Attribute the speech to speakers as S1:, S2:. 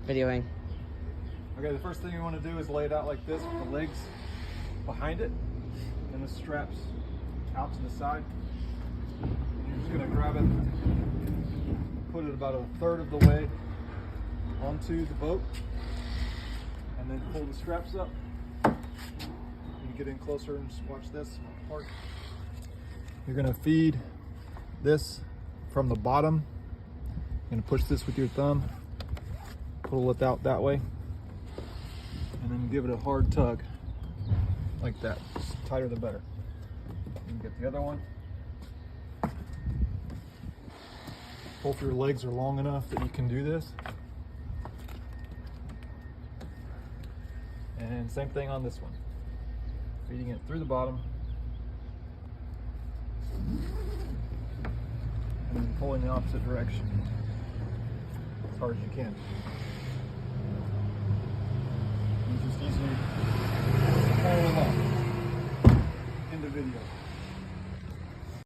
S1: videoing.
S2: Okay, the first thing you want to do is lay it out like this with the legs behind it and the straps out to the side. You're just going to grab it, put it about a third of the way onto the boat, and then pull the straps up. You get in closer and just watch this part. You're going to feed this from the bottom. You're going to push this with your thumb, pull it out that way, and then give it a hard tug like that. Just tighter the better. You can get the other one. Both your legs are long enough that you can do this. And same thing on this one. Feeding it through the bottom and then pulling the opposite direction as hard as you can. You just easily pull them up. End the video.